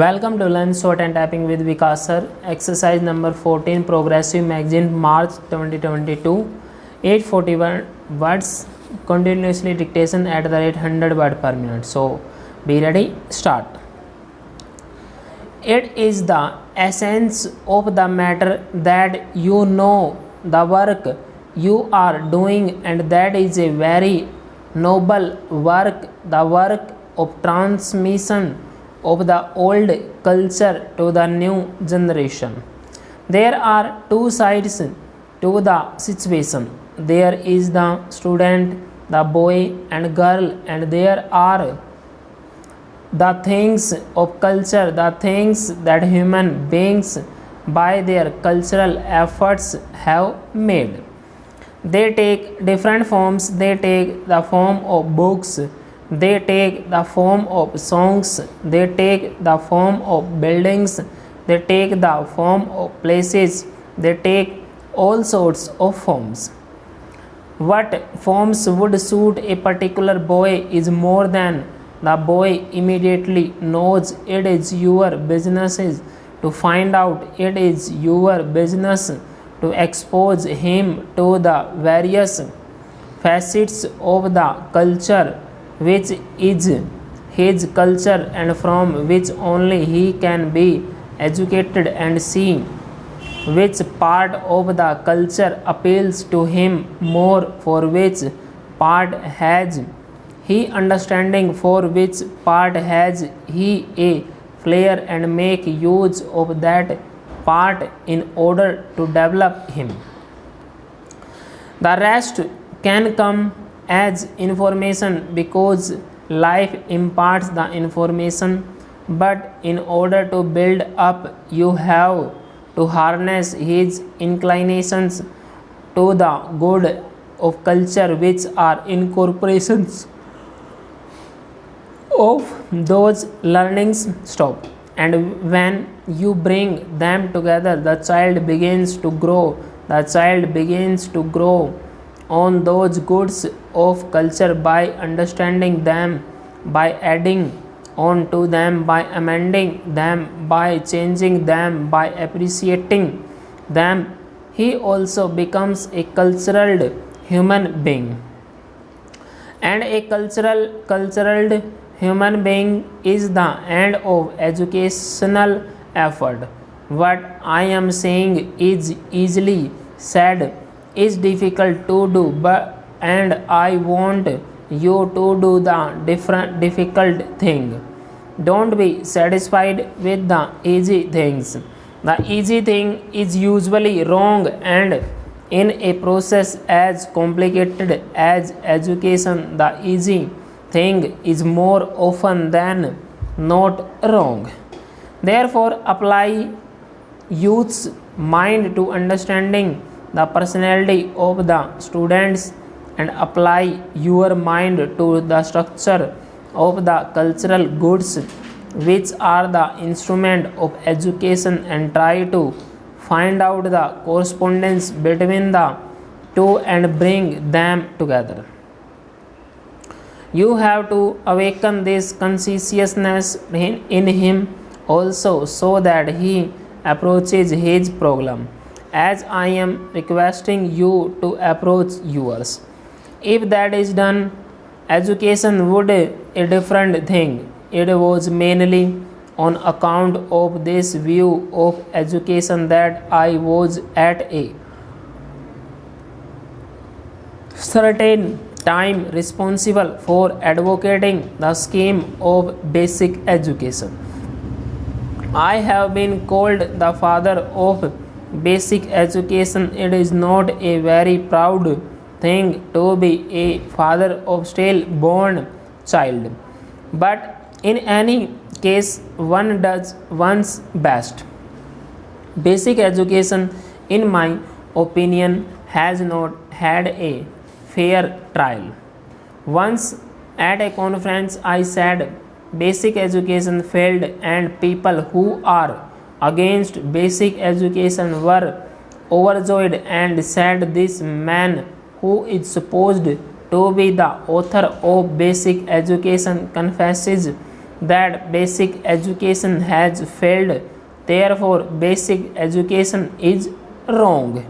Welcome to Learn Short and Typing with Vikas sir. Exercise number 14, Progressive Magazine, March 2022. 841 words continuously dictation at the rate 100 word per minute. So be ready. Start. It is the essence of the matter that you know the work you are doing, and that is a very noble work, the work of transmission of the old culture to the new generation. There are two sides to the situation. There is the student, the boy and girl, and there are the things of culture, the things that human beings by their cultural efforts have made. They take different forms. They take the form of books, they take the form of songs, they take the form of buildings, they take the form of places, they take all sorts of forms. What forms would suit a particular boy is more than the boy immediately knows. It is your business to find out. It is your business to expose him to the various facets of the culture which is his culture, and from which only he can be educated, and see which part of the culture appeals to him more, for which part has he understanding, for which part has he a flair, and make use of that part in order to develop him. The rest can come as information because life imparts the information, but in order to build up you have to harness his inclinations to the good of culture, which are incorporations of those learnings. Stop. And when you bring them together, the child begins to grow. The child begins to grow on those goods of culture by understanding them, by adding on to them, by amending them, by changing them, by appreciating them. He also becomes a cultural human being. And a cultural human being is the end of educational effort. What I am saying is easily said, is difficult to do, but and I want you to do the difficult thing. Don't be satisfied with the easy things. The easy thing is usually wrong, and in a process as complicated as education, the easy thing is more often than not wrong. Therefore, apply youth's mind to understanding the personality of the students, and apply your mind to the structure of the cultural goods which are the instrument of education, and try to find out the correspondence between the two and bring them together. You have to awaken this consciousness in him also, so that he approaches his problem as I am requesting you to approach yours. If that is done, education would be a different thing. It was mainly on account of this view of education that I was at a certain time responsible for advocating the scheme of basic education. I have been called the father of basic education. It is not a very proud thing to be a father of still born child, but in any case one does one's best. Basic education, in my opinion, has not had a fair trial. Once at a conference I said basic education failed, and people who are against basic education were overjoyed and said, this man who is supposed to be the author of basic education confesses that basic education has failed, therefore basic education is wrong.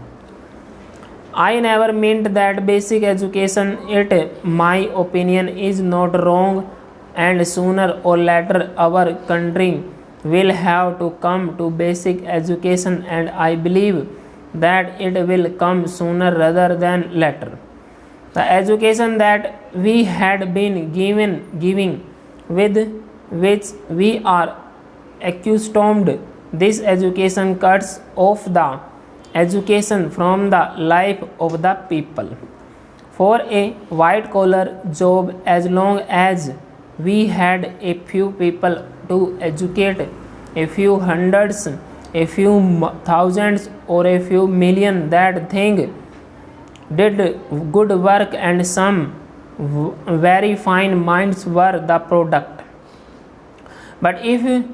I never meant that basic education, it my opinion is not wrong, and sooner or later our country will have to come to basic education, and I believe that it will come sooner rather than later. The education that we had been giving with which we are accustomed, this education cuts off the education from the life of the people. For a white collar job, as long as we had a few people to educate, a few hundreds, a few thousands, or a few million that thing did good work, and some very fine minds were the product. But if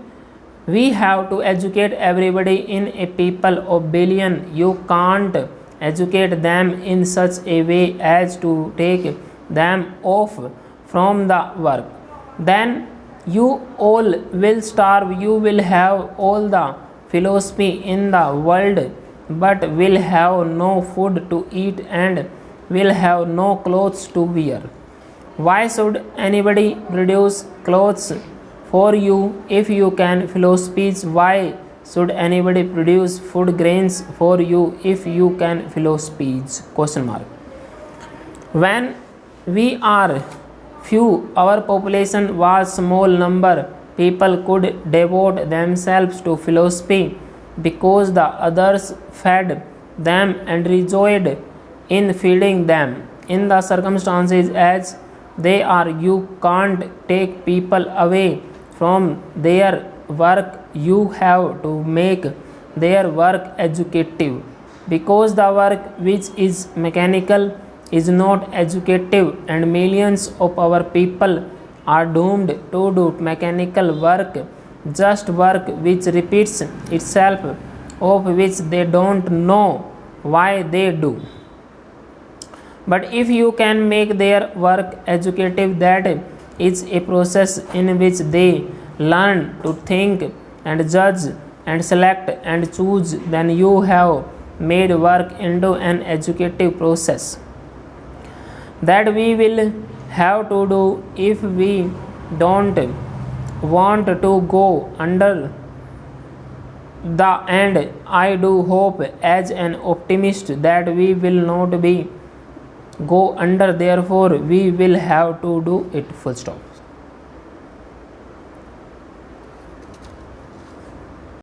we have to educate everybody in a people of billion, you can't educate them in such a way as to take them off from the work. Then you all will starve. You will have all the philosophy in the world, but will have no food to eat and will have no clothes to wear. Why should anybody produce clothes for you if you can philosophies? Why should anybody produce food grains for you if you can philosophies? Question mark. When we are few, our population was small number, people could devote themselves to philosophy because the others fed them and rejoiced in feeding them. In the circumstances as they are, you can't take people away from their work. You have to make their work educative, because the work which is mechanical is not educative, and millions of our people are doomed to do mechanical work, just work which repeats itself, of which they don't know why they do. But if you can make their work educative, that is a process in which they learn to think and judge and select and choose, then you have made work into an educative process that we will have to do if we don't want to go under the end. I do hope as an optimist that we will not be go under, therefore we will have to do it. Full stop.